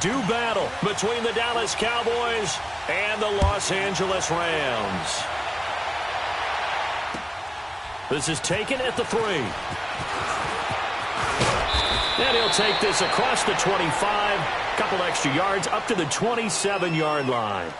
do battle between the Dallas Cowboys and the Los Angeles Rams. This is taken at the 3. And he'll take this across the 25. Couple extra yards up to the 27-yard line.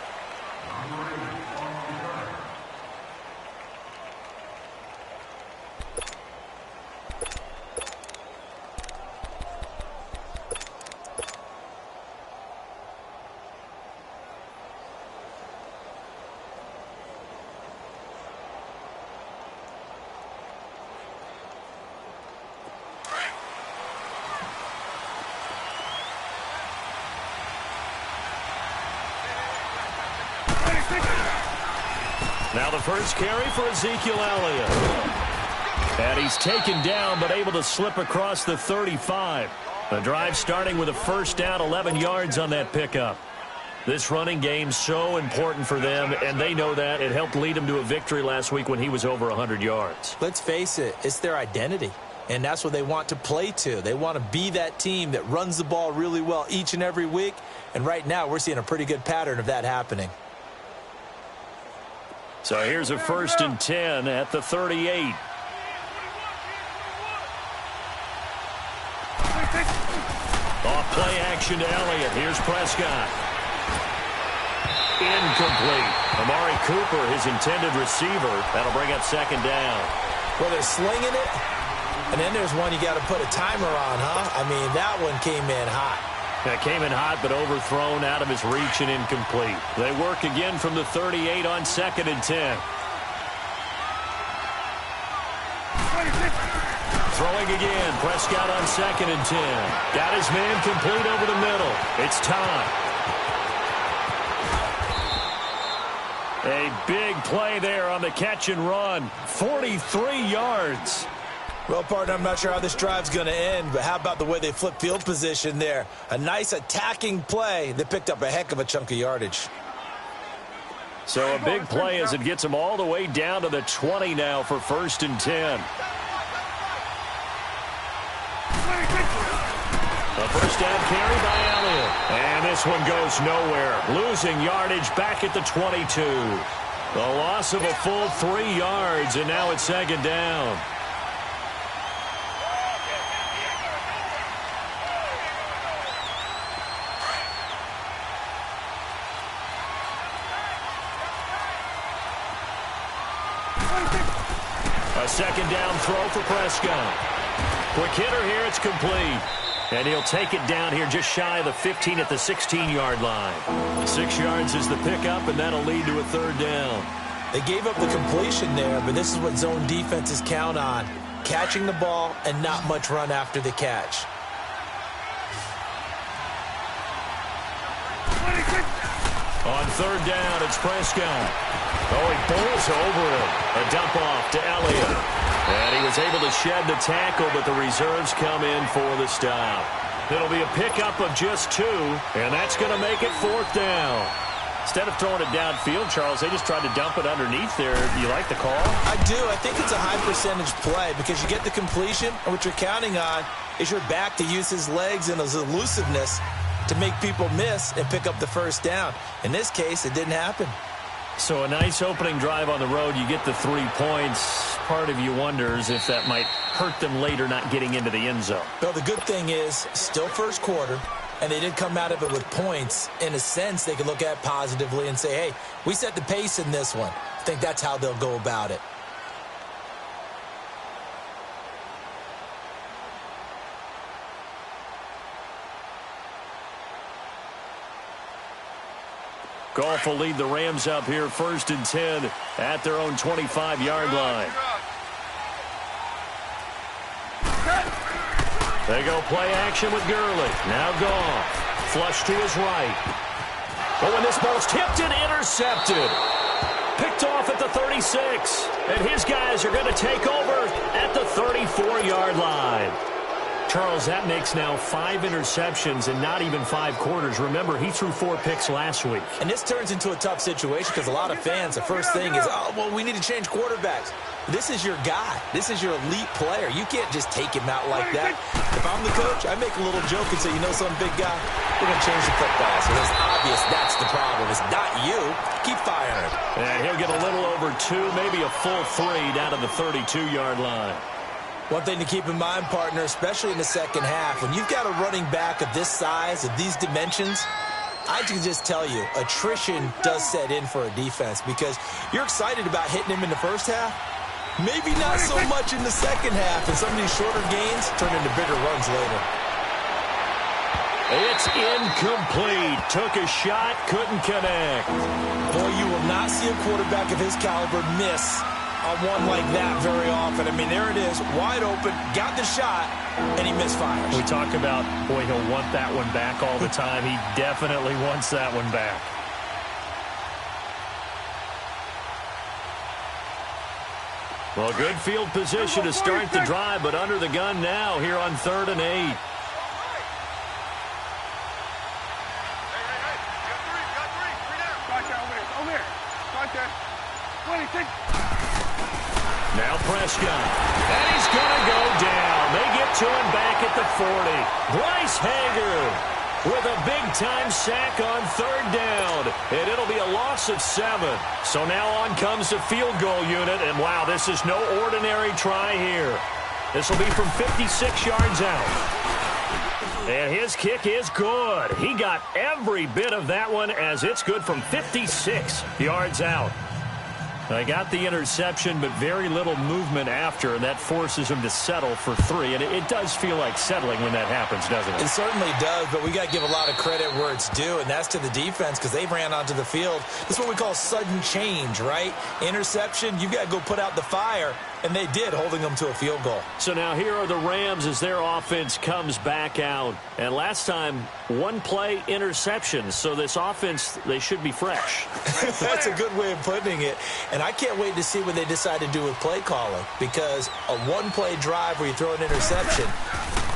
Now the first carry for Ezekiel Elliott. And he's taken down but able to slip across the 35. The drive starting with a first down, 11 yards on that pickup. This running game so important for them, and they know that. It helped lead them to a victory last week when he was over 100 yards. Let's face it, it's their identity, and that's what they want to play to. They want to be that team that runs the ball really well each and every week, and right now we're seeing a pretty good pattern of that happening. So here's a 1st and 10 at the 38. Off play action to Elliott. Here's Prescott. Incomplete. Amari Cooper, his intended receiver. That'll bring up 2nd down. Well, they're slinging it, and then there's one you got to put a timer on, huh? I mean, that one came in hot. That came in hot, but overthrown, out of his reach and incomplete. They work again from the 38 on 2nd and 10. Throwing again. Prescott on 2nd and 10. Got his man complete over the middle. It's time. A big play there on the catch and run. 43 yards. Well, partner, I'm not sure how this drive's going to end, but how about the way they flip field position there? A nice attacking play. They picked up a heck of a chunk of yardage. So a big play as it gets them all the way down to the 20 now for 1st and 10. The first down carry by Elliott. And this one goes nowhere. Losing yardage back at the 22. The loss of a full 3 yards, and now it's 2nd down. A 2nd down throw for Prescott. Quick hitter here, it's complete. And he'll take it down here just shy of the 15 at the 16-yard line. 6 yards is the pickup, and that'll lead to a 3rd down. They gave up the completion there, but this is what zone defenses count on. Catching the ball and not much run after the catch. On 3rd down, it's Prescott. Oh, he bowls over him. A dump off to Elliott. And he was able to shed the tackle, but the reserves come in for the stop. It'll be a pickup of just 2, and that's going to make it 4th down. Instead of throwing it downfield, Charles, they just tried to dump it underneath there. Do you like the call? I do. I think it's a high percentage play because you get the completion, and what you're counting on is your back to use his legs and his elusiveness to make people miss and pick up the 1st down. In this case, it didn't happen. So a nice opening drive on the road. You get the 3 points. Part of you wonders if that might hurt them later not getting into the end zone. Well, the good thing is still first quarter, and they did come out of it with points. In a sense, they can look at positively and say, hey, we set the pace in this one. I think that's how they'll go about it. Goff will lead the Rams up here 1st and 10 at their own 25-yard line. They go play action with Gurley. Now Goff. Flush to his right. But when this ball's tipped and intercepted. Picked off at the 36. And his guys are going to take over at the 34-yard line. Charles, that makes now 5 interceptions in not even 5 quarters. Remember, he threw 4 picks last week. And this turns into a tough situation because a lot of fans, the first thing is, oh, well, we need to change quarterbacks. This is your guy. This is your elite player. You can't just take him out like that. If I'm the coach, I make a little joke and say, you know some big guy, we're going to change the football. So it's obvious that's the problem. It's not you. Keep firing. And he'll get a little over 2, maybe a full 3 down to the 32-yard line. One thing to keep in mind, partner, especially in the second half, when you've got a running back of this size, of these dimensions, I can just tell you, attrition does set in for a defense because you're excited about hitting him in the first half. Maybe not so much in the second half, and some of these shorter gains turn into bigger runs later. It's incomplete. Took a shot, couldn't connect. Boy, you will not see a quarterback of his caliber miss on one like that very often. I mean, there it is, wide open, got the shot, and he misfires. We talk about, boy, he'll want that one back all the time. He definitely wants that one back. Well, good field position to start the drive, but under the gun now here on 3rd and 8. Now Prescott. And he's going to go down. They get to him back at the 40. Bryce Hager with a big-time sack on 3rd down. And it'll be a loss of 7. So now on comes the field goal unit. And, wow, this is no ordinary try here. This will be from 56 yards out. And his kick is good. He got every bit of that one as it's good from 56 yards out. They got the interception, but very little movement after, and that forces him to settle for 3. And it does feel like settling when that happens, doesn't it? It certainly does, but we got to give a lot of credit where it's due, and that's to the defense because they ran onto the field. This is what we call sudden change, right? Interception, you've got to go put out the fire, and they did, holding them to a field goal. So now here are the Rams as their offense comes back out. And last time, 1-play interception, so this offense, they should be fresh. That's a good way of putting it. And I can't wait to see what they decide to do with play calling because a 1-play drive where you throw an interception,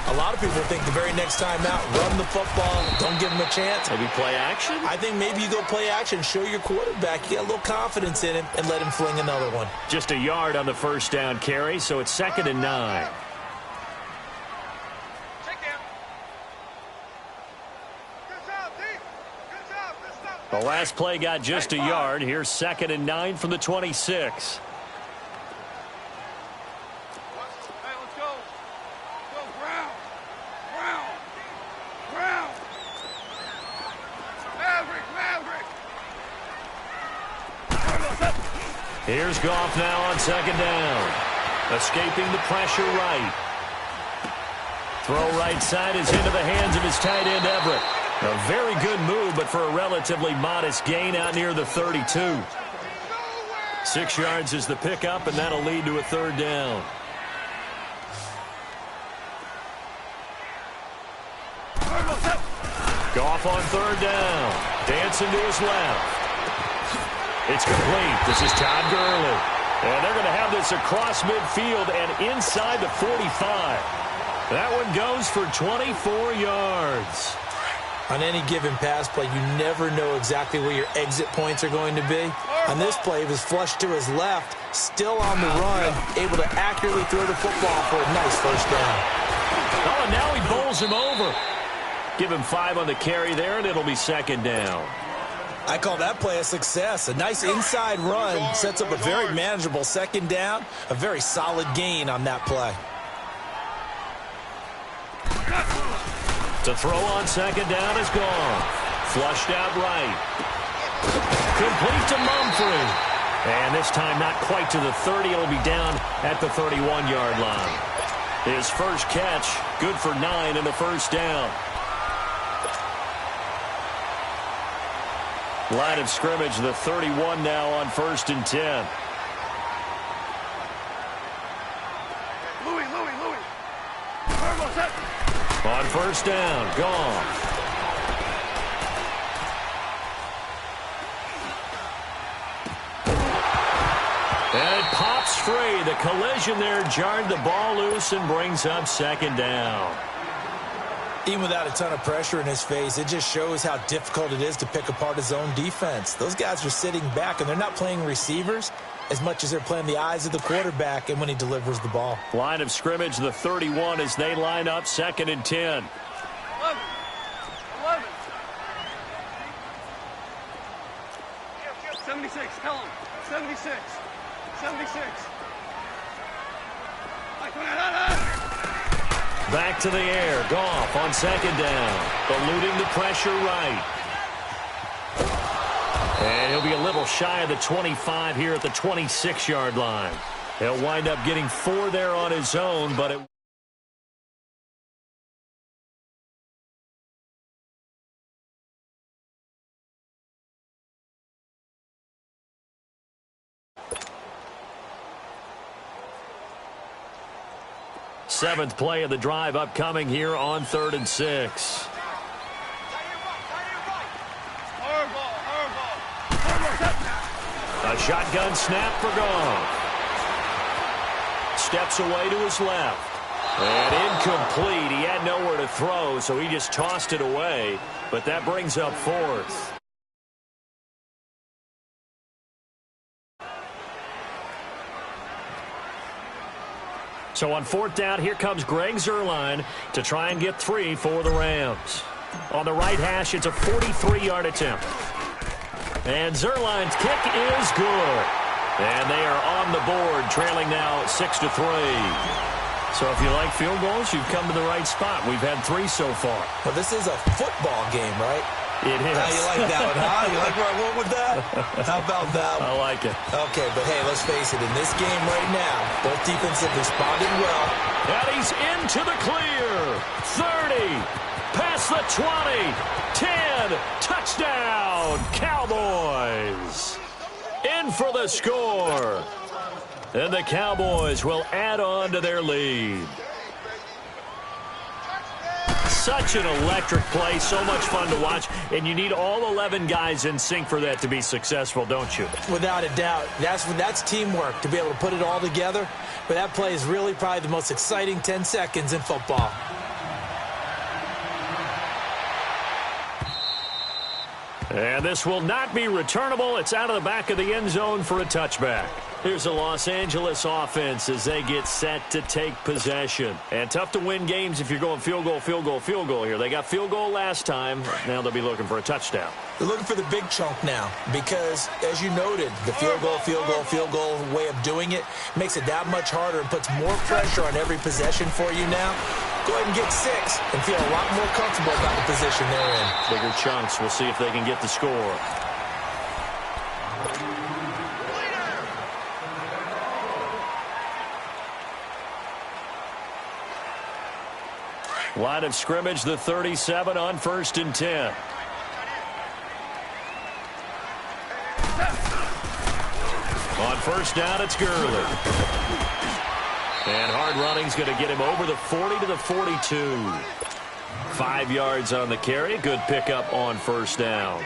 a lot of people think the very next time out, run the football, don't give them a chance. Maybe play action? I think maybe you go play action, show your quarterback, you got a little confidence in him, and let him fling another one. Just a yard on the first down carry, so it's 2nd and 9. The last play got just a yard. Here's 2nd and 9 from the 26. Here's Goff now on 2nd down. Escaping the pressure right. Throw right side is into the hands of his tight end Everett. A very good move, but for a relatively modest gain out near the 32. 6 yards is the pickup, and that'll lead to a 3rd down. Goff on 3rd down. Dancing to his left. It's complete. This is Todd Gurley. And they're going to have this across midfield and inside the 45. That one goes for 24 yards. On any given pass play, you never know exactly where your exit points are going to be. On this play, it was flushed to his left, still on the run, able to accurately throw the football for a nice first down. Oh, and now he bowls him over. Give him 5 on the carry there, and it'll be 2nd down. I call that play a success. A nice inside run sets up a very manageable 2nd down, a very solid gain on that play. To throw on 2nd down is gone. Flushed out right. Complete to Mumphrey. And this time not quite to the 30. It'll be down at the 31-yard line. His first catch, good for 9 and a first down. Line of scrimmage, the 31 now on 1st and 10. On 1st down, gone. And it pops three. The collision there jarred the ball loose and brings up second down. Even without a ton of pressure in his face, it just shows how difficult it is to pick apart his own defense. Those guys are sitting back, and they're not playing receivers as much as they're playing the eyes of the quarterback and when he delivers the ball. Line of scrimmage, the 31, as they line up, 2nd and 10. 76, tell him. 76. 76. Back to the air. Goff on 2nd down. Eluding the pressure right. And he'll be a little shy of the 25 here at the 26-yard line. He'll wind up getting 4 there on his own, but it... Seventh play of the drive upcoming here on 3rd and 6. A shotgun snap for Goff. Steps away to his left. And incomplete. He had nowhere to throw, so he just tossed it away. But that brings up 4th. So on 4th down, here comes Greg Zuerlein to try and get 3 for the Rams. On the right hash, it's a 43-yard attempt. And Zuerlein's kick is good. And they are on the board, trailing now 6-3. So if you like field goals, you've come to the right spot. We've had 3 so far. Well, this is a football game, right? It is. How you like that one, huh? You like where I went with that? How about that one? I like it. Okay, but hey, let's face it. In this game right now, both defenses have responded well. And he's into the clear. 30. Past the 20. 10. Touchdown. Cowboys. In for the score. And the Cowboys will add on to their lead. Such an electric play, so much fun to watch, and you need all 11 guys in sync for that to be successful, don't you? Without a doubt. That's teamwork, to be able to put it all together. But that play is really probably the most exciting 10 seconds in football. And this will not be returnable. It's out of the back of the end zone for a touchback. Here's the Los Angeles offense as they get set to take possession. And tough to win games if you're going field goal, field goal, field goal here. They got field goal last time. Now they'll be looking for a touchdown. They're looking for the big chunk now because, as you noted, the field goal way of doing it makes it that much harder and puts more pressure on every possession for you now. Go ahead and get 6 and feel a lot more comfortable about the position they're in. Bigger chunks. We'll see if they can get the score. Line of scrimmage, the 37 on 1st and 10. On 1st down, it's Gurley. And hard running's going to get him over the 40 to the 42. 5 yards on the carry. Good pickup on 1st down.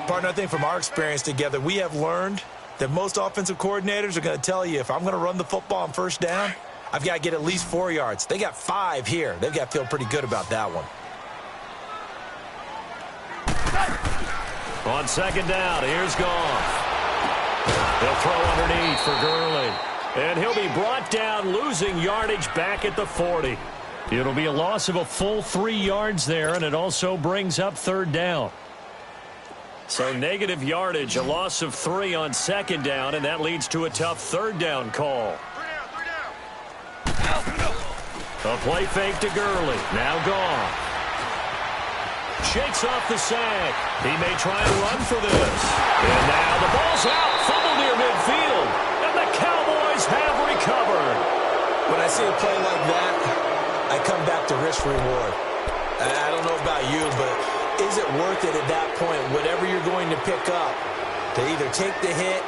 Partner, I think from our experience together, we have learned that most offensive coordinators are going to tell you, if I'm going to run the football on 1st down, I've got to get at least 4 yards. They got 5 here. They've got to feel pretty good about that one. On 2nd down, here's Goff. They'll throw underneath for Gurley. And he'll be brought down, losing yardage back at the 40. It'll be a loss of a full 3 yards there, and it also brings up 3rd down. So negative yardage, a loss of 3 on 2nd down, and that leads to a tough 3rd down call. A play fake to Gurley. Now Goff. Shakes off the sack. He may try and run for this. And now the ball's out. Fumble near midfield. And the Cowboys have recovered. When I see a play like that, I come back to risk-reward. I don't know about you, but is it worth it at that point, whatever you're going to pick up, to either take the hit,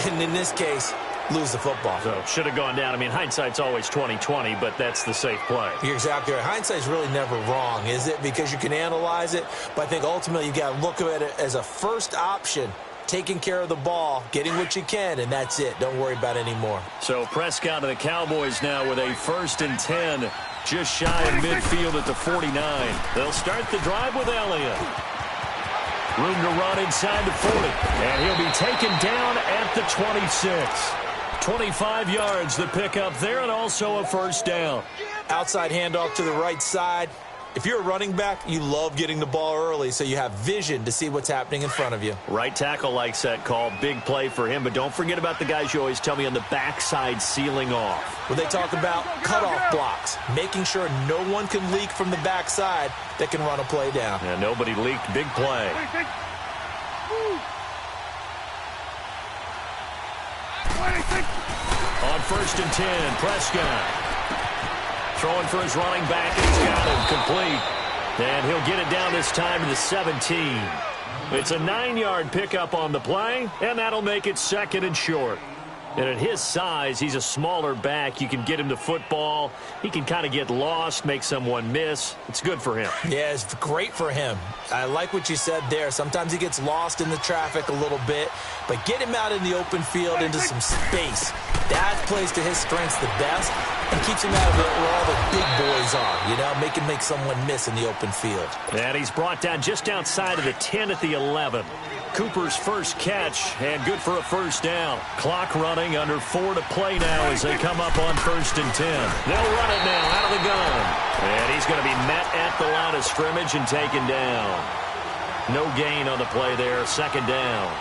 and in this case, lose the football? So should have gone down. I mean, hindsight's always 20/20, but that's the safe play. You're exactly right. Hindsight's really never wrong, is it? Because you can analyze it, but I think ultimately you got to look at it as a first option taking care of the ball, getting what you can, and that's it. Don't worry about it anymore. So Prescott and the Cowboys now with a 1st and 10, just shy of midfield at the 49. They'll start the drive with Elliott. Room to run inside the 40, and he'll be taken down at the 26. 25 yards the pickup there, and also a 1st down. Outside handoff to the right side. If you're a running back, you love getting the ball early so you have vision to see what's happening in front of you. Right tackle likes that call. Big play for him, but don't forget about the guys you always tell me on the backside sealing off. When they talk about cutoff blocks, making sure no one can leak from the backside that can run a play down. Yeah, nobody leaked. Big play. On 1st and 10, Prescott. Throwing for his running back, and he's got him complete. And he'll get it down this time to the 17. It's a 9-yard pickup on the play, and that'll make it 2nd and short. And at his size, he's a smaller back. You can get him the football. He can kind of get lost, make someone miss. It's good for him. Yeah, it's great for him. I like what you said there. Sometimes he gets lost in the traffic a little bit, but get him out in the open field into some space. That plays to his strengths the best and keeps him out of it where all the big boys are, you know, make someone miss in the open field. And he's brought down just outside of the 10 at the 11. Cooper's first catch, and good for a 1st down. Clock running, under 4 to play now as they come up on 1st and 10. They'll run it now out of the gun. And he's going to be met at the line of scrimmage and taken down. No gain on the play there, 2nd down.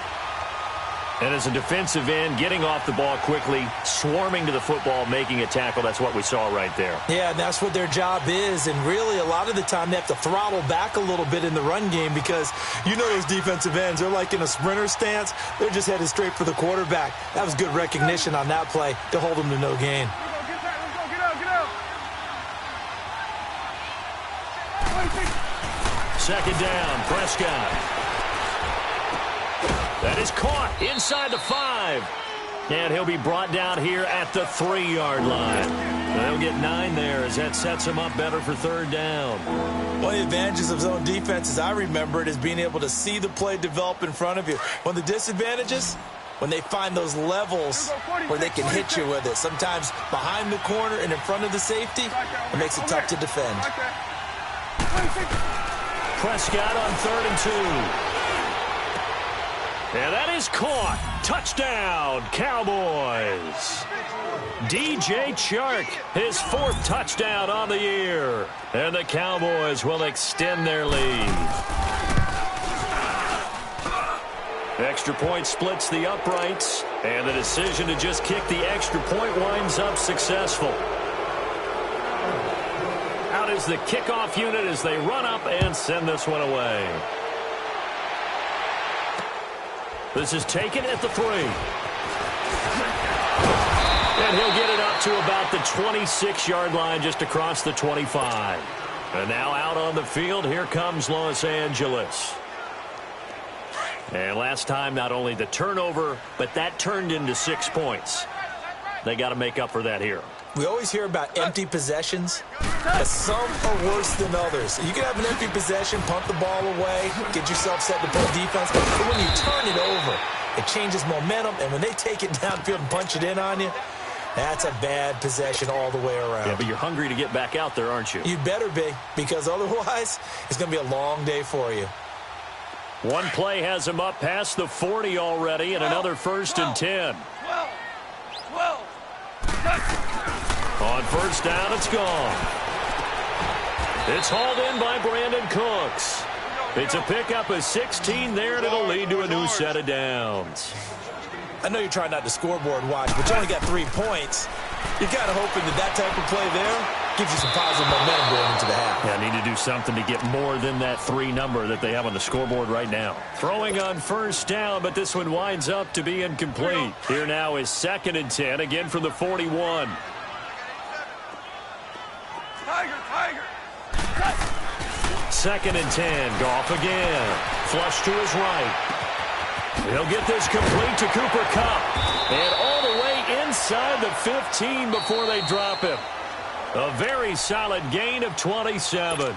And as a defensive end, getting off the ball quickly, swarming to the football, making a tackle, that's what we saw right there. Yeah, and that's what their job is. And really, a lot of the time, they have to throttle back a little bit in the run game because you know those defensive ends, they're like in a sprinter stance. They're just headed straight for the quarterback. That was good recognition on that play to hold them to no gain. Second down, Prescott. That is caught inside the 5. And he'll be brought down here at the 3-yard line. They'll get 9 there as that sets him up better for 3rd down. One of the advantages of zone defense, as I remember it, is being able to see the play develop in front of you. One of the disadvantages, when they find those levels where they can hit you with it. Sometimes behind the corner and in front of the safety, it makes it tough to defend. Prescott on 3rd and 2. And that is caught. Touchdown, Cowboys. DJ Chark, his 4th touchdown on the year. And the Cowboys will extend their lead. Extra point splits the uprights. And the decision to just kick the extra point winds up successful. Out is the kickoff unit as they run up and send this one away. This is taken at the 3. And he'll get it up to about the 26-yard line, just across the 25. And now out on the field, here comes Los Angeles. And last time, not only the turnover, but that turned into 6 points. They got to make up for that here. We always hear about empty possessions. Some are worse than others. You can have an empty possession, pump the ball away, get yourself set to play defense. But when you turn it over, it changes momentum. And when they take it downfield and punch it in on you, that's a bad possession all the way around. Yeah, but you're hungry to get back out there, aren't you? You better be, because otherwise it's going to be a long day for you. One play has him up past the 40 already, and another 1st and 10. 12. On 1st down, it's gone. It's hauled in by Brandon Cooks. It's a pickup of 16 there, and it'll lead to a new set of downs. I know you're trying not to scoreboard watch, but you only got 3 points. You're kind of hoping that type of play there gives you some positive momentum going into the half. Yeah, need to do something to get more than that 3 number that they have on the scoreboard right now. Throwing on 1st down, but this one winds up to be incomplete. Here now is 2nd and 10, again from the 41. Tiger. 2nd and 10, Goff again. Flush to his right. He'll get this complete to Cooper Kupp. And all the way inside the 15 before they drop him. A very solid gain of 27.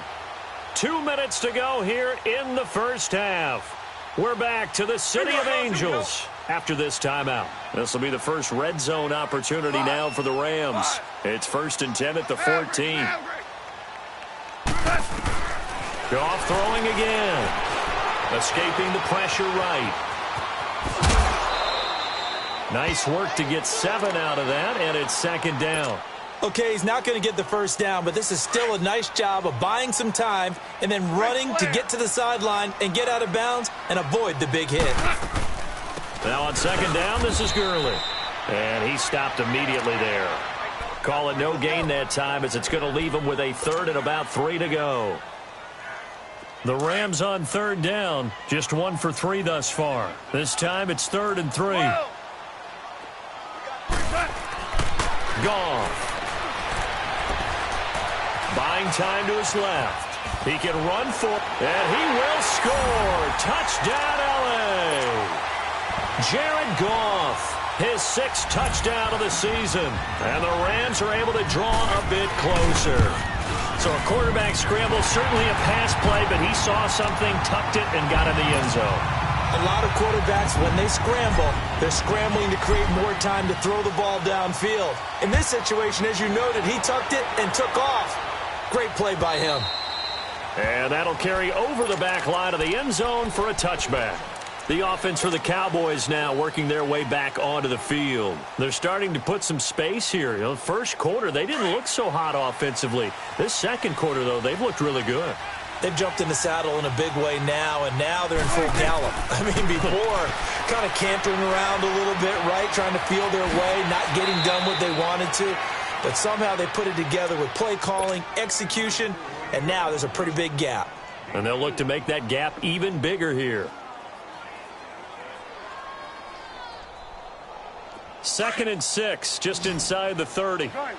2 minutes to go here in the 1st half. We're back to the City of Angels after this timeout. This will be the first red zone opportunity now for the Rams. It's 1st and 10 at the 14. Goff throwing again. Escaping the pressure right. Nice work to get 7 out of that, and it's 2nd down. Okay, he's not going to get the first down, but this is still a nice job of buying some time and then running to get to the sideline and get out of bounds and avoid the big hit. Now on 2nd down, this is Gurley. And he stopped immediately there. Call it no gain that time as it's going to leave him with a 3rd and about 3 to go. The Rams on 3rd down, just 1 for 3 thus far. This time it's 3rd and 3. Goff. Buying time to his left. He can run for, and he will score. Touchdown, L.A. Jared Goff, his 6th touchdown of the season. And the Rams are able to draw a bit closer. So a quarterback scramble, certainly a pass play, but he saw something, tucked it, and got in the end zone. A lot of quarterbacks, when they scramble, they're scrambling to create more time to throw the ball downfield. In this situation, as you noted, he tucked it and took off. Great play by him. And that'll carry over the back line of the end zone for a touchback. The offense for the Cowboys now working their way back onto the field. They're starting to put some space here. You know, first quarter, they didn't look so hot offensively. This second quarter, though, they've looked really good. They've jumped in the saddle in a big way now, and now they're in full gallop. I mean, before, kind of cantering around a little bit, right, trying to feel their way, not getting done what they wanted to. But somehow they put it together with play calling, execution, and now there's a pretty big gap. And they'll look to make that gap even bigger here. 2nd and 6, just inside the 30. Gun.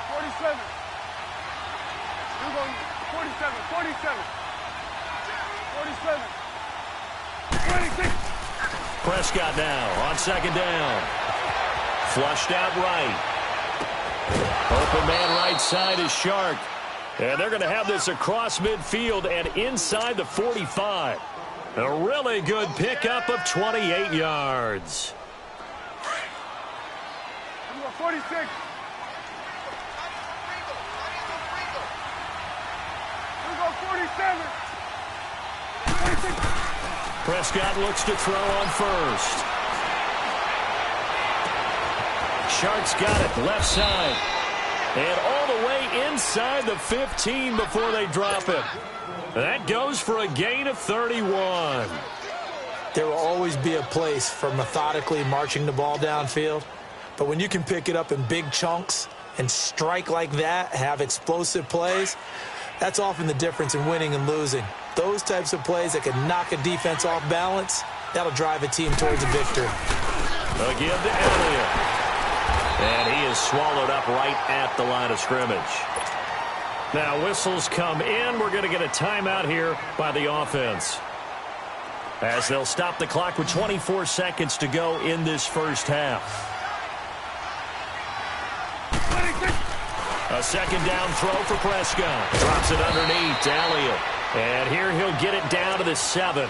47. You're going 47, 47. 47. 26. Prescott now on 2nd down. Flushed out right. Open man right side is Shark. And they're going to have this across midfield and inside the 45. A really good pickup of 28 yards. 46. We go 47. 46. Prescott looks to throw on first. Shark's got it left side. And all the way inside the 15 before they drop it. That goes for a gain of 31. There will always be a place for methodically marching the ball downfield. But when you can pick it up in big chunks and strike like that, have explosive plays, that's often the difference in winning and losing. Those types of plays that can knock a defense off balance, that'll drive a team towards a victory. Again to Elliott. And he is swallowed up right at the line of scrimmage. Now whistles come in. We're going to get a timeout here by the offense, as they'll stop the clock with 24 seconds to go in this first half. A 2nd down throw for Prescott. Drops it underneath to Elliott. And here he'll get it down to the 7.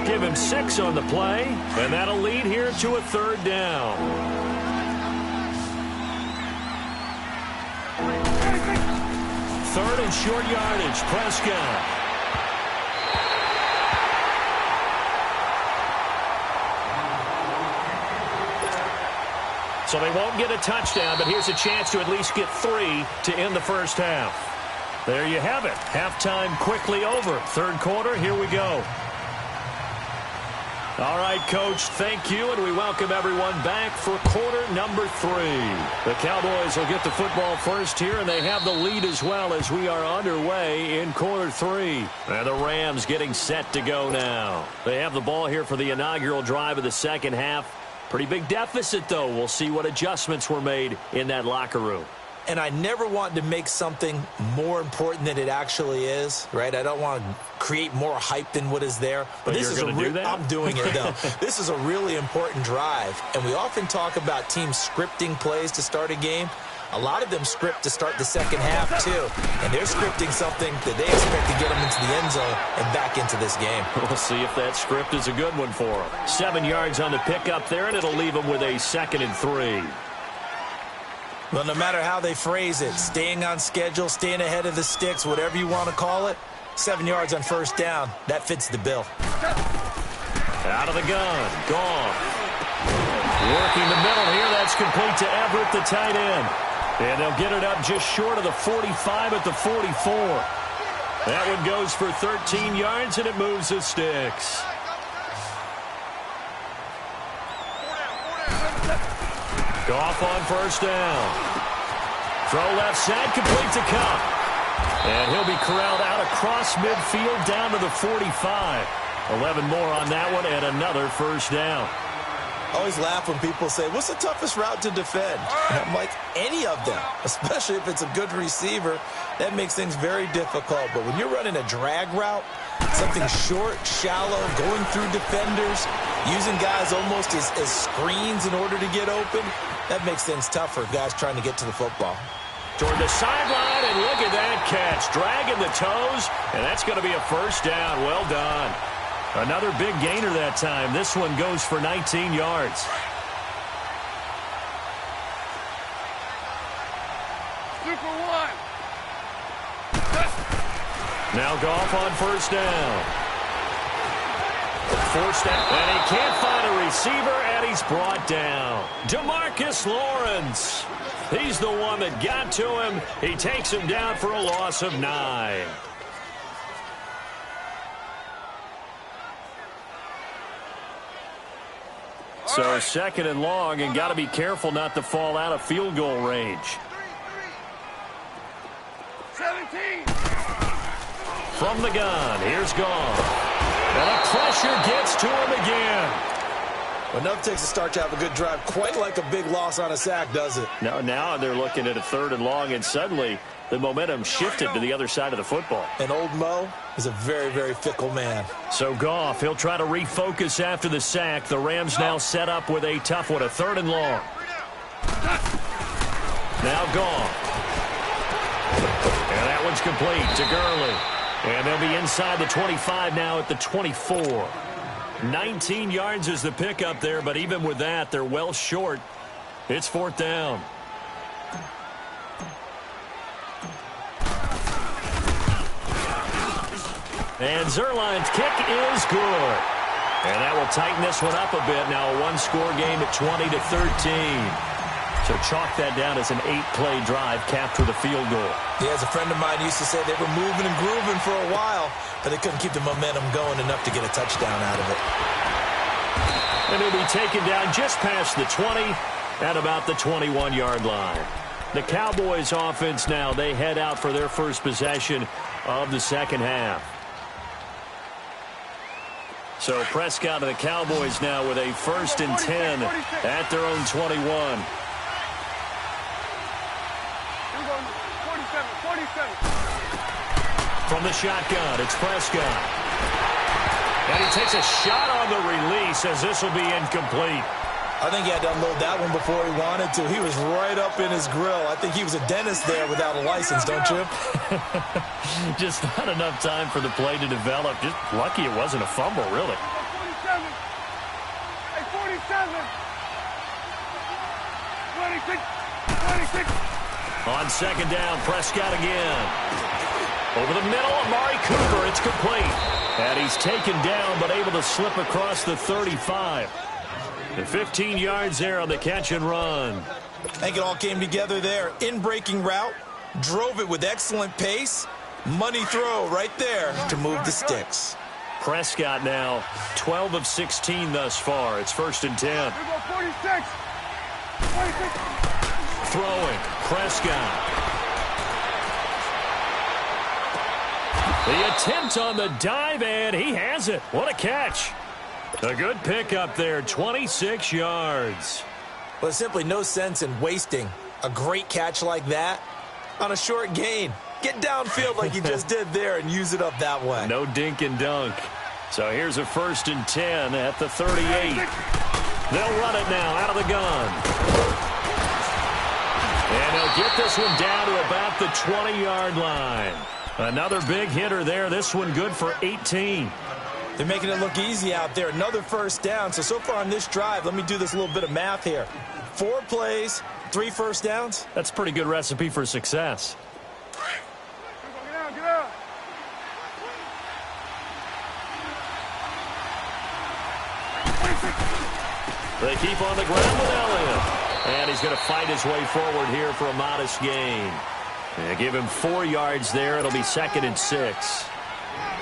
Give him 6 on the play, and that'll lead here to a 3rd down. 3rd and short yardage, Prescott. So they won't get a touchdown, but here's a chance to at least get 3 to end the first half. There you have it. Halftime quickly over. 3rd quarter, here we go. All right, Coach, thank you, and we welcome everyone back for quarter number 3. The Cowboys will get the football first here, and they have the lead as well as we are underway in quarter 3. And the Rams getting set to go now. They have the ball here for the inaugural drive of the second half. Pretty big deficit, though. We'll see what adjustments were made in that locker room. And I never want to make something more important than it actually is, right? I don't want to create more hype than what is there. But this is going to do that? I'm doing it, though. This is a really important drive. And we often talk about teams scripting plays to start a game. a lot of them script to start the second half too. And they're scripting something that they expect to get them into the end zone and back into this game. We'll see if that script is a good one for them. 7 yards on the pickup there, and it'll leave them with a 2nd and 3. Well, no matter how they phrase it, staying on schedule, staying ahead of the sticks, whatever you want to call it, 7 yards on first down, that fits the bill. Out of the gun, gone. Working the middle here, that's complete to Everett, the tight end. And they'll get it up just short of the 45 at the 44. That one goes for 13 yards, and it moves the sticks. Goff on first down. Throw left side, complete to Cup. And he'll be corralled out across midfield down to the 45. 11 more on that one, and another first down. I always laugh when people say, what's the toughest route to defend? And I'm like, any of them, especially if it's a good receiver. That makes things very difficult. But when you're running a drag route, something short, shallow, going through defenders, using guys almost as screens in order to get open, that makes things tough for guys trying to get to the football. Toward the sideline, and look at that catch. Dragging the toes, and that's going to be a first down. Well done. Another big gainer that time. This one goes for 19 yards. Super one. Now Goff on first down. Forced down, and he can't find a receiver, and he's brought down. DeMarcus Lawrence. He's the one that got to him. He takes him down for a loss of 9. So 2nd and long, and got to be careful not to fall out of field goal range. 17. From the gun, here's Goff. And the pressure gets to him again. Well, enough takes a start to have a good drive, quite like a big loss on a sack, does it? Now they're looking at a 3rd and long, and suddenly the momentum shifted to the other side of the football. And old Mo is a very, very fickle man. So Goff, he'll try to refocus after the sack. The Rams now set up with a tough one, a 3rd and long. Now Goff. And that one's complete to Gurley. And they'll be inside the 25 now at the 24. 19 yards is the pickup there, but even with that, they're well short. It's 4th down. And Zerline's kick is good. And that will tighten this one up a bit. Now a one-score game at 20-13. So chalk that down as an 8-play drive capped with a field goal. Yeah, as a friend of mine used to say, they were moving and grooving for a while, but they couldn't keep the momentum going enough to get a touchdown out of it. And he'll be taken down just past the 20 at about the 21-yard line. The Cowboys offense now, they head out for their first possession of the second half. So Prescott and the Cowboys now with a 1st and 10 at their own 21. 47. From the shotgun, it's Prescott. And he takes a shot on the release as this will be incomplete. I think he had to unload that one before he wanted to. He was right up in his grill. I think he was a dentist there without a license, don't you? Just not enough time for the play to develop. Just lucky it wasn't a fumble, really. 47. Hey, 47. 26. On second down, Prescott again. Over the middle, Amari Cooper. It's complete. And he's taken down, but able to slip across the 35. And 15 yards there on the catch and run. I think it all came together there. In-breaking route, drove it with excellent pace. Money throw right there to move the sticks. Prescott now 12 of 16 thus far. It's 1st and 10. 46. Throwing, Prescott. The attempt on the dive, and he has it. What a catch. A good pickup there, 26 yards. Well, there's simply no sense in wasting a great catch like that on a short gain. Get downfield like you just did there and use it up that way. No dink and dunk. So here's a 1st and 10 at the 38. They'll run it now out of the gun. And they'll get this one down to about the 20-yard line. Another big hitter there. This one good for 18. They're making it look easy out there. Another first down. So far on this drive, let me do this little bit of math here. 4 plays, 3 first downs. That's a pretty good recipe for success. Get out. They keep on the ground with Elliott. And he's going to fight his way forward here for a modest gain. And give him 4 yards there. It'll be 2nd and 6.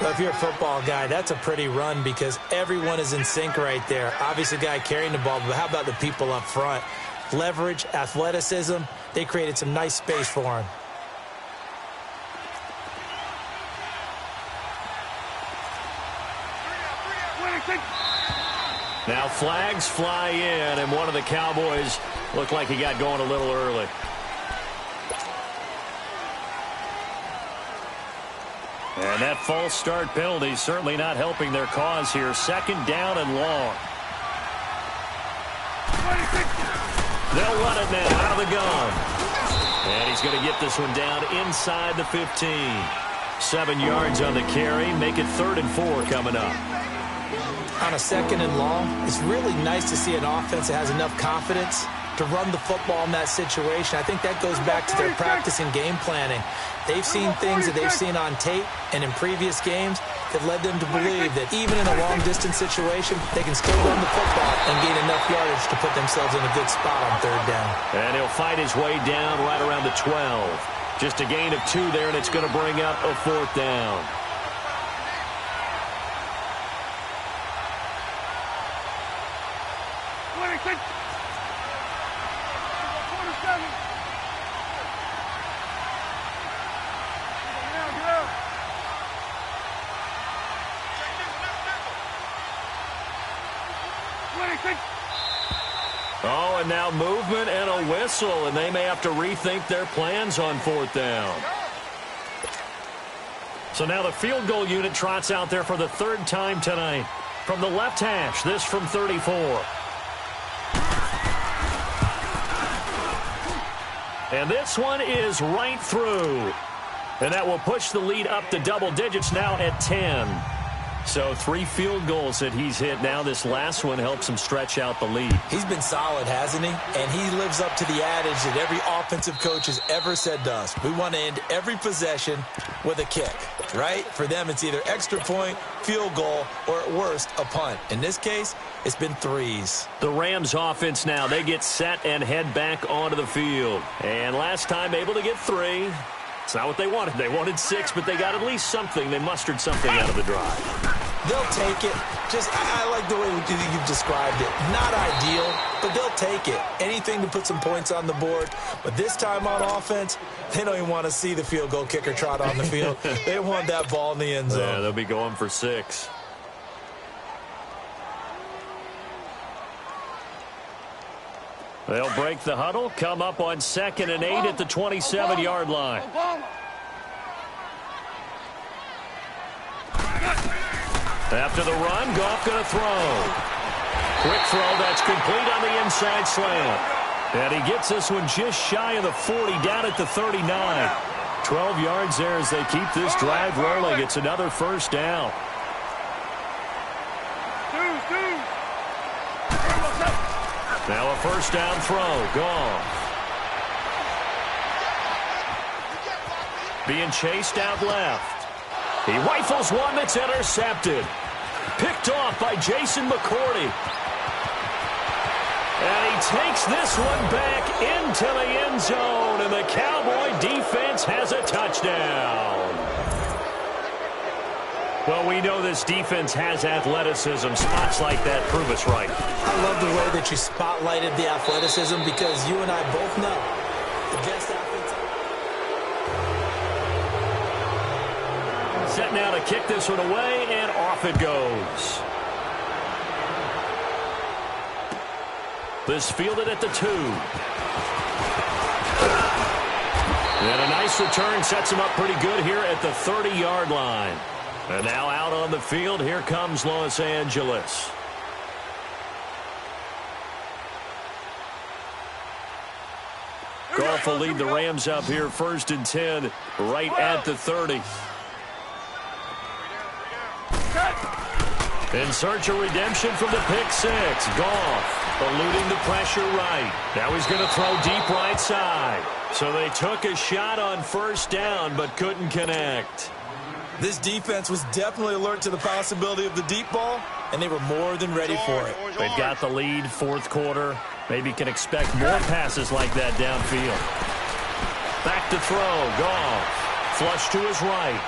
Well, if you're a football guy, that's a pretty run because everyone is in sync right there. Obviously, the guy carrying the ball, but how about the people up front? Leverage, athleticism, they created some nice space for him. Now flags fly in, and one of the Cowboys looked like he got going a little early. And that false start penalty certainly not helping their cause here. 2nd down and long. They'll run it now out of the gun. And he's going to get this one down inside the 15. 7 yards on the carry. Make it 3rd and 4 coming up. On a 2nd and long, it's really nice to see an offense that has enough confidence to run the football in that situation. I think that goes back to their practice and game planning. They've seen things that they've seen on tape and in previous games that led them to believe that even in a long-distance situation, they can still run the football and gain enough yardage to put themselves in a good spot on 3rd down. And he'll fight his way down right around the 12. Just a gain of 2 there, and it's going to bring up a 4th down. Oh, and now movement and a whistle, and they may have to rethink their plans on 4th down. So now the field goal unit trots out there for the 3rd time tonight. From the left hash, this from 34. And this one is right through. And that will push the lead up to double digits now at 10. So 3 field goals that he's hit now. This last one helps him stretch out the lead. He's been solid, hasn't he? And he lives up to the adage that every offensive coach has ever said to us. We want to end every possession with a kick, right? For them, it's either extra point, field goal, or at worst, a punt. In this case, it's been 3s. The Rams offense now, they get set and head back onto the field. And last time able to get 3. It's not what they wanted. They wanted 6, but they got at least something. They mustered something out of the drive. They'll take it. I like the way you've described it. Not ideal, but they'll take it. Anything to put some points on the board. But this time on offense, they don't even want to see the field goal kicker trot on the field. They want that ball in the end zone. Yeah, they'll be going for 6. They'll break the huddle, come up on 2nd and 8 at the 27-yard line. After the run, Goff going to throw. Quick throw, that's complete on the inside slant. And he gets this one just shy of the 40, down at the 39. 12 yards there as they keep this drive rolling. It's another 1st down. Now a 1st down throw. Goff. Being chased out left. He rifles one that's intercepted. Picked off by Jason McCourty. And he takes this one back into the end zone. And the Cowboy defense has a touchdown. Well, we know this defense has athleticism. Spots like that prove us right. I love the way that you spotlighted the athleticism because you and I both know the best athletes. Set now to kick this one away, and off it goes. This fielded at the 2. And a nice return sets him up pretty good here at the 30-yard line. And now out on the field, here comes Los Angeles. Goff half will lead the Rams up here 1st and 10 right at the 30. In search of redemption from the pick six. Goff eluding the pressure right. Now he's going to throw deep right side. So they took a shot on 1st down but couldn't connect. This defense was definitely alert to the possibility of the deep ball, and they were more than ready for it. They've got the lead 4th quarter. Maybe can expect more passes like that downfield. Back to throw. Goff. Flush to his right.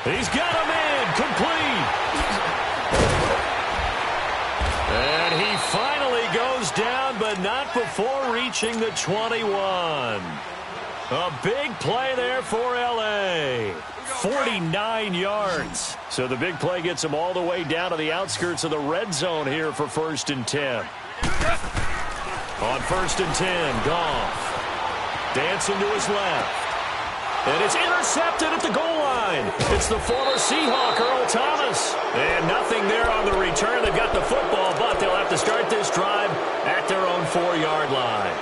He's got him in. Complete. And he finally goes down, but not before reaching the 21. A big play there for L.A. 49 yards. So the big play gets him all the way down to the outskirts of the red zone here for 1st and 10. On 1st and 10, Goff. Dancing to his left. And it's intercepted at the goal line. It's the former Seahawk, Earl Thomas. And nothing there on the return. They've got the football, but they'll have to start this drive at their own 4-yard line.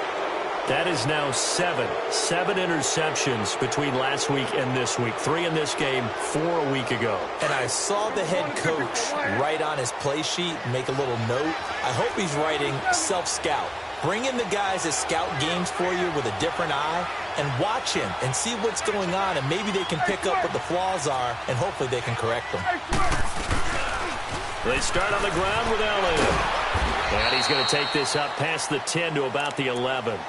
That is now 7 interceptions between last week and this week. 3 in this game, 4 a week ago. And I saw the head coach write on his play sheet, make a little note. I hope he's writing self-scout. Bring in the guys that scout games for you with a different eye and watch him and see what's going on, and maybe they can pick up what the flaws are, and hopefully they can correct them. They start on the ground with Elliott. And he's going to take this up past the 10 to about the 11.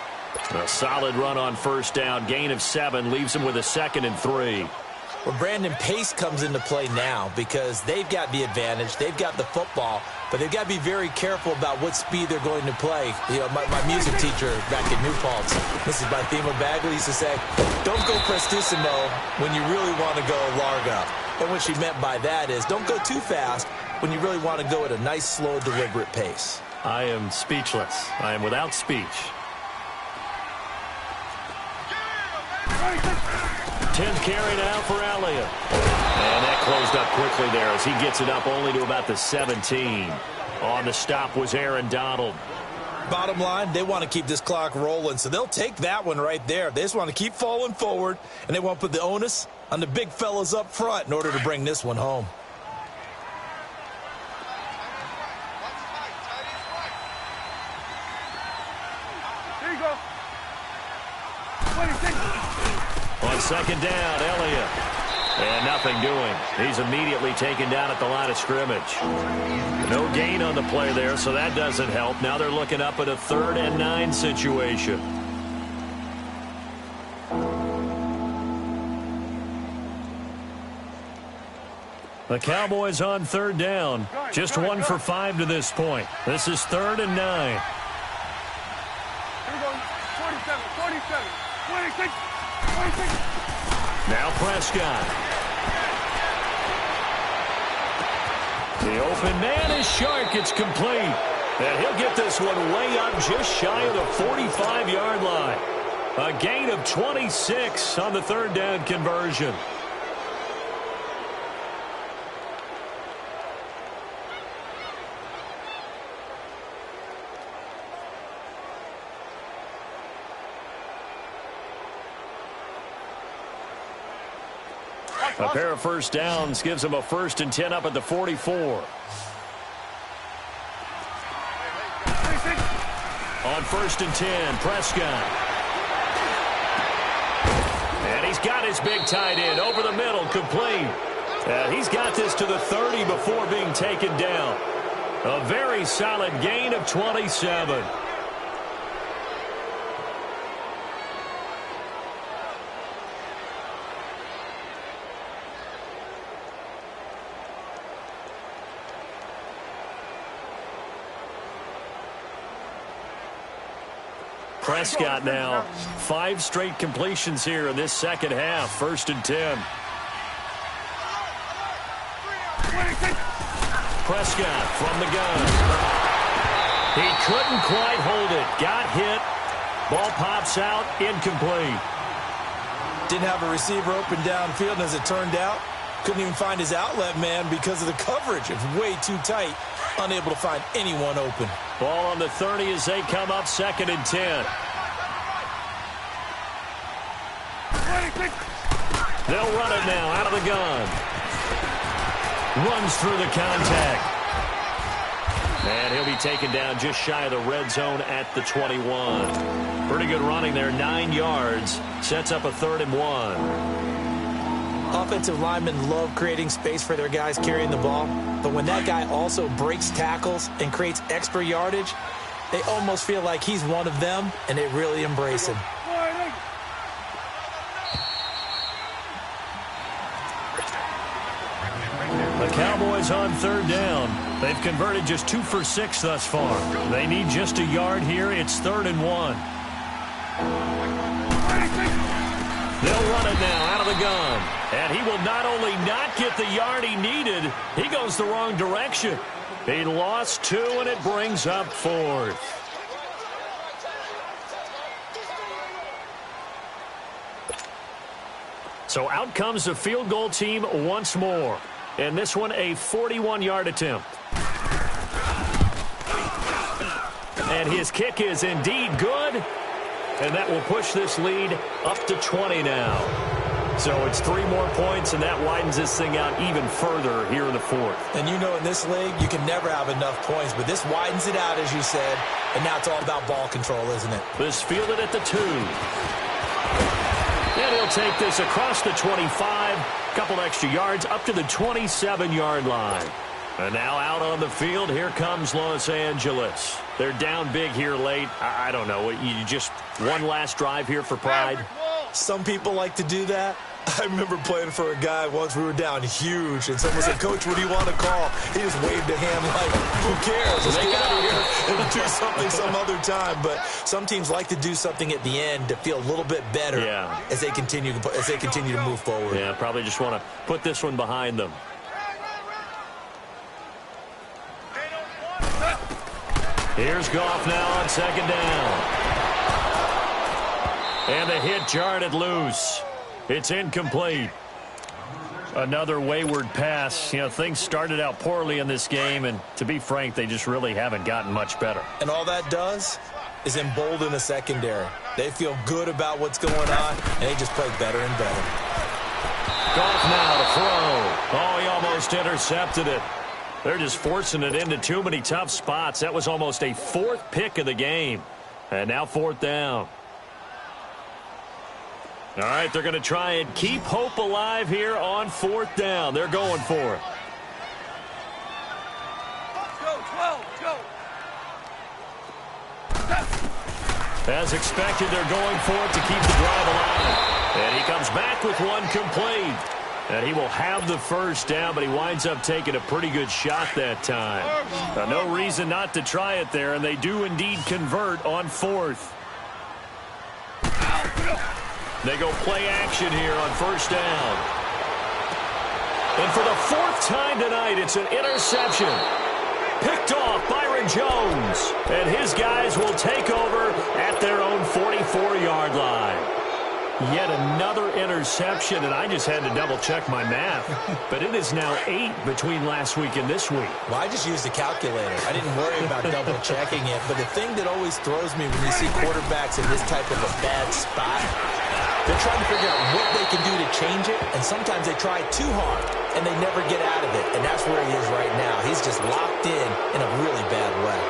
A solid run on 1st down. Gain of 7 leaves him with a 2nd and 3. Well, Brandon, pace comes into play now because they've got the advantage. They've got the football, but they've got to be very careful about what speed they're going to play. You know, my music teacher back at New Paltz, Mrs. Bythema Bagley, used to say, don't go prestissimo when you really want to go largo. And what she meant by that is don't go too fast when you really want to go at a nice, slow, deliberate pace. I am speechless. I am without speech. 10th carry now for Elliott. And that closed up quickly there as he gets it up only to about the 17. On the stop was Aaron Donald. Bottom line, they want to keep this clock rolling, so they'll take that one right there. They just want to keep falling forward, and they want to put the onus on the big fellas up front in order to bring this one home. Here you go. 26. On 2nd down, Elliott. And nothing doing. He's immediately taken down at the line of scrimmage. No gain on the play there, so that doesn't help. Now they're looking up at a 3rd and 9 situation. The Cowboys on 3rd down. Just 1 for 5 to this point. This is 3rd and 9. Here we go. 47, 47, 26, 26. Now Prescott. The open man is Shark. It's complete. And he'll get this one way up just shy of the 45-yard line. A gain of 26 on the 3rd down conversion. A pair of 1st downs gives them a 1st and 10 up at the 44. On 1st and 10, Prescott. And he's got his big tight end over the middle, complete. He's got this to the 30 before being taken down. A very solid gain of 27. Prescott now 5 straight completions here in this 2nd half. 1st and 10. Prescott from the gun. He couldn't quite hold it. Got hit. Ball pops out. Incomplete. Didn't have a receiver open downfield, and as it turned out, couldn't even find his outlet man because of the coverage. It's way too tight. Unable to find anyone open. Ball on the 30 as they come up 2nd and 10. They'll run it now out of the gun. Runs through the contact. And he'll be taken down just shy of the red zone at the 21. Pretty good running there, 9 yards. Sets up a 3rd and 1. Offensive linemen love creating space for their guys carrying the ball. But when that guy also breaks tackles and creates extra yardage, they almost feel like he's one of them, and they really embrace him. The Cowboys on 3rd down. They've converted just 2 for 6 thus far. They need just a yard here. It's 3rd and 1. They'll run it now out of the gun. And he will not only not get the yard he needed, he goes the wrong direction. He lost 2, and it brings up 4th. So out comes the field goal team once more. And this one a 41-yard attempt. And his kick is indeed good. And that will push this lead up to 20 now. So it's 3 more points, and that widens this thing out even further here in the 4th. And you know in this league, you can never have enough points, but this widens it out, as you said. And now it's all about ball control, isn't it? This fielded at the 2. And he'll take this across the 25. Couple extra yards up to the 27-yard line. And now out on the field, here comes Los Angeles. They're down big here late. I don't know. You just one last drive here for pride? Some people like to do that. I remember playing for a guy once. We were down huge, and someone said, "Coach, what do you want to call?" He just waved a hand like, who cares? Let's get out of here and do something some other time. But some teams like to do something at the end to feel a little bit better as they continue to move forward. Yeah, probably just want to put this one behind them. Here's Goff now on 2nd down. And the hit jarred it loose. It's incomplete. Another wayward pass. You know, things started out poorly in this game, and to be frank, they just really haven't gotten much better. And all that does is embolden the secondary. They feel good about what's going on, and they just play better and better. Goff now to throw. Oh, he almost intercepted it. They're just forcing it into too many tough spots. That was almost a 4th pick of the game. And now 4th down. All right, they're going to try and keep hope alive here on 4th down. They're going for it. Go, 12, go. As expected, they're going for it to keep the drive alive. And he comes back with one complete. And he will have the 1st down, but he winds up taking a pretty good shot that time. No reason not to try it there, and they do indeed convert on 4th. They go play action here on 1st down. And for the 4th time tonight, it's an interception. Picked off Byron Jones. And his guys will take over at their own 44-yard line. Yet another interception, and I just had to double-check my math. But it is now 8 between last week and this week. Well, I just used a calculator. I didn't worry about double-checking it. But the thing that always throws me when you see quarterbacks in this type of a bad spot, they're trying to figure out what they can do to change it, and sometimes they try too hard, and they never get out of it. And that's where he is right now. He's just locked in a really bad way.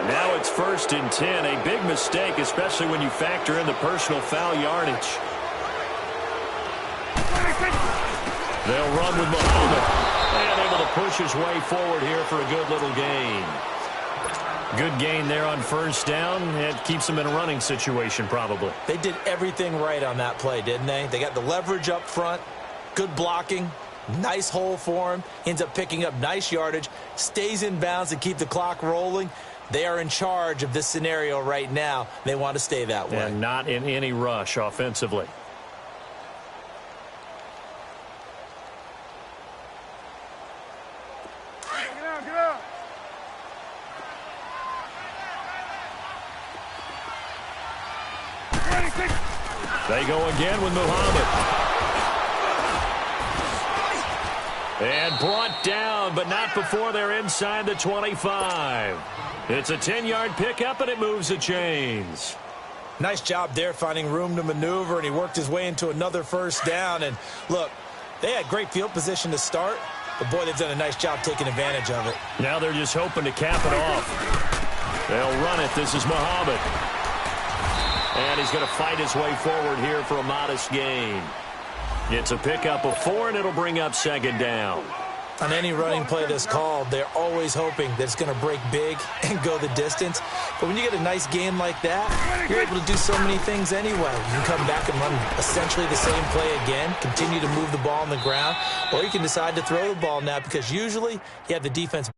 Now it's 1st and 10, a big mistake, especially when you factor in the personal foul yardage. They'll run with Muhammad, and able to push his way forward here for a good little gain. Good gain there on 1st down. It keeps them in a running situation, probably. They did everything right on that play, didn't they? They got the leverage up front, good blocking, nice hole for him, ends up picking up nice yardage, stays in bounds to keep the clock rolling. They are in charge of this scenario right now. They want to stay that way. And not in any rush offensively. Get out, get out. They go again with Muhammad. And brought down, but not before they're inside the 25. It's a 10-yard pickup, and it moves the chains. Nice job there finding room to maneuver, and he worked his way into another first down. And look, they had great field position to start, but boy, they've done a nice job taking advantage of it. Now they're just hoping to cap it off. They'll run it. This is Muhammad. And he's going to fight his way forward here for a modest gain. It's a pickup of 4, and it'll bring up second down. On any running play that's called, they're always hoping that it's going to break big and go the distance. But when you get a nice gain like that, you're able to do so many things anyway. You can come back and run essentially the same play again, continue to move the ball on the ground, or you can decide to throw the ball now because usually you have the defense